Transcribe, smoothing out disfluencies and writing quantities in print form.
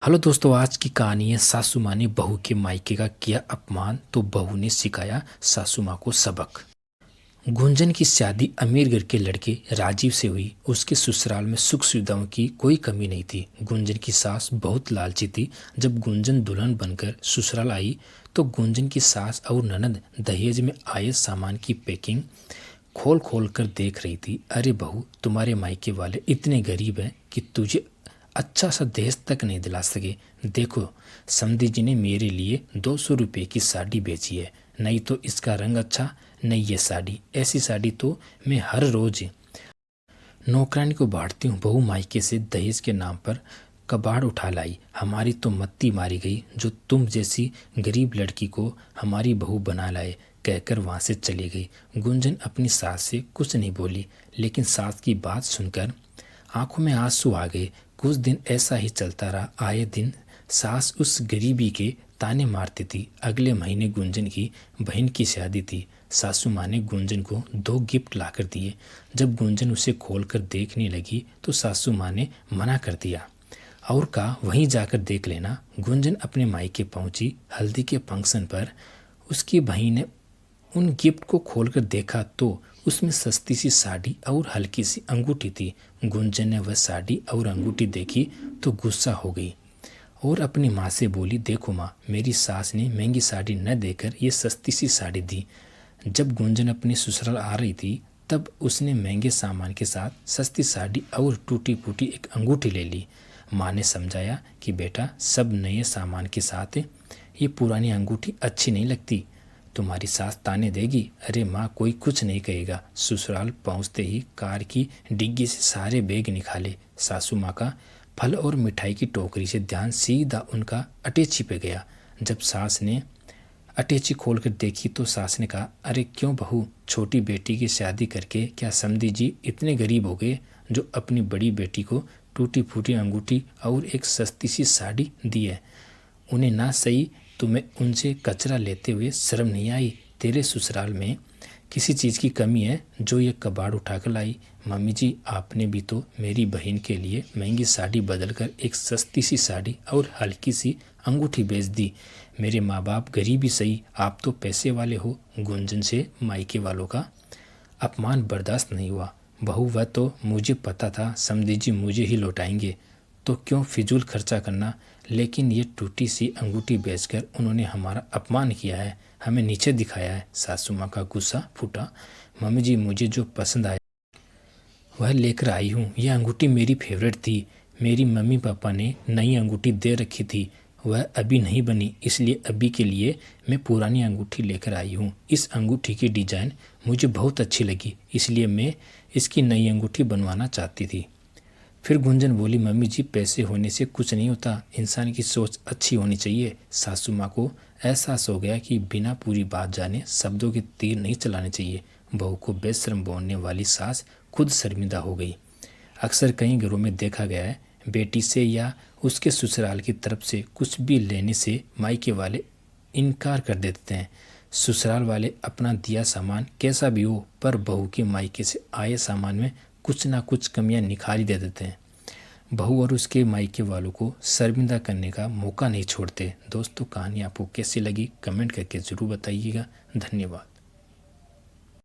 Hello दोस्तों, आज की कहानी है सासू माँ ने बहू के मायके का किया अपमान तो बहू ने सिखाया सासू माँ को सबक। गुंजन की शादी अमीर घर के लड़के राजीव से हुई। उसके ससुराल में सुख सुविधाओं की कोई कमी नहीं थी। गुंजन की सास बहुत लालची थी। जब गुंजन दुल्हन बनकर ससुराल आई तो गुंजन की सास और ननद दहेज में आए सामान की पैकिंग खोल खोल कर देख रही थी। अरे बहू, तुम्हारे मायके वाले इतने गरीब हैं कि तुझे अच्छा सा दहेज तक नहीं दिला सके। देखो, समधी जी ने मेरे लिए 200 रुपये की साड़ी बेची है। नहीं तो इसका रंग अच्छा, नहीं ये साड़ी। ऐसी साड़ी तो मैं हर रोज नौकरानी को बांटती हूँ। बहू मायके से दहेज के नाम पर कबाड़ उठा लाई। हमारी तो मत्ती मारी गई, जो तुम जैसी गरीब लड़की को हमारी बहू बना लाए, कहकर वहाँ से चली गई। गुंजन अपनी सास से कुछ नहीं बोली, लेकिन सास की बात सुनकर आंखों में आंसू आ गए। कुछ दिन ऐसा ही चलता रहा। आए दिन सास उस गरीबी के ताने मारती थी। अगले महीने गुंजन की बहन की शादी थी। सासू माँ ने गुंजन को 2 गिफ्ट लाकर दिए। जब गुंजन उसे खोलकर देखने लगी तो सासू माँ ने मना कर दिया और कहा, वहीं जाकर देख लेना। गुंजन अपने मायके पहुंची। हल्दी के फंक्शन पर उसकी बहन ने उन गिफ्ट को खोलकर देखा तो उसमें सस्ती सी साड़ी और हल्की सी अंगूठी थी। गुंजन ने वह साड़ी और अंगूठी देखी तो गुस्सा हो गई और अपनी माँ से बोली, देखो माँ, मेरी सास ने महंगी साड़ी न देकर ये सस्ती सी साड़ी दी। जब गुंजन अपने ससुराल आ रही थी तब उसने महंगे सामान के साथ सस्ती साड़ी और टूटी फूटी एक अंगूठी ले ली। माँ ने समझाया कि बेटा, सब नए सामान के साथ ये पुरानी अंगूठी अच्छी नहीं लगती। तुम्हारी सास ताने देगी। अरे माँ, कोई कुछ नहीं कहेगा। ससुराल पहुँचते ही कार की डिग्गी से सारे बैग निकाले। सासू माँ का फल और मिठाई की टोकरी से ध्यान सीधा उनका अटैची पे गया। जब सास ने अटैची खोलकर देखी तो सास ने कहा, अरे क्यों बहू, छोटी बेटी की शादी करके क्या समधी जी इतने गरीब हो गए जो अपनी बड़ी बेटी को टूटी फूटी अंगूठी और एक सस्ती सी साड़ी दी है? उन्हें ना सही, तुम्हें उनसे कचरा लेते हुए शर्म नहीं आई? तेरे ससुराल में किसी चीज़ की कमी है जो ये कबाड़ उठाकर लाई? मम्मी जी, आपने भी तो मेरी बहन के लिए महंगी साड़ी बदलकर एक सस्ती सी साड़ी और हल्की सी अंगूठी बेच दी। मेरे माँ बाप गरीब ही सही, आप तो पैसे वाले हो। गुंजन से मायके वालों का अपमान बर्दाश्त नहीं हुआ। बहू, वह तो मुझे पता था समधी जी मुझे ही लौटाएंगे, तो क्यों फिजूल खर्चा करना। लेकिन ये टूटी सी अंगूठी बेचकर उन्होंने हमारा अपमान किया है, हमें नीचे दिखाया है। सासू माँ का गुस्सा फूटा। मम्मी जी, मुझे जो पसंद आया वह लेकर आई हूँ। यह अंगूठी मेरी फेवरेट थी। मेरी मम्मी पापा ने नई अंगूठी दे रखी थी, वह अभी नहीं बनी, इसलिए अभी के लिए मैं पुरानी अंगूठी लेकर आई हूँ। इस अंगूठी की डिजाइन मुझे बहुत अच्छी लगी, इसलिए मैं इसकी नई अंगूठी बनवाना चाहती थी। फिर गुंजन बोली, मम्मी जी, पैसे होने से कुछ नहीं होता, इंसान की सोच अच्छी होनी चाहिए। सासू माँ को एहसास हो गया कि बिना पूरी बात जाने शब्दों के तीर नहीं चलाने चाहिए। बहू को बेशर्म बोलने वाली सास खुद शर्मिंदा हो गई। अक्सर कई घरों में देखा गया है, बेटी से या उसके ससुराल की तरफ से कुछ भी लेने से मायके वाले इनकार कर देते हैं। ससुराल वाले अपना दिया सामान कैसा भी हो, पर बहू के मायके से आए सामान में कुछ ना कुछ कमियां निकाल ही दे देते हैं। बहू और उसके मायके वालों को शर्मिंदा करने का मौका नहीं छोड़ते। दोस्तों, कहानी आपको कैसी लगी कमेंट करके ज़रूर बताइएगा। धन्यवाद।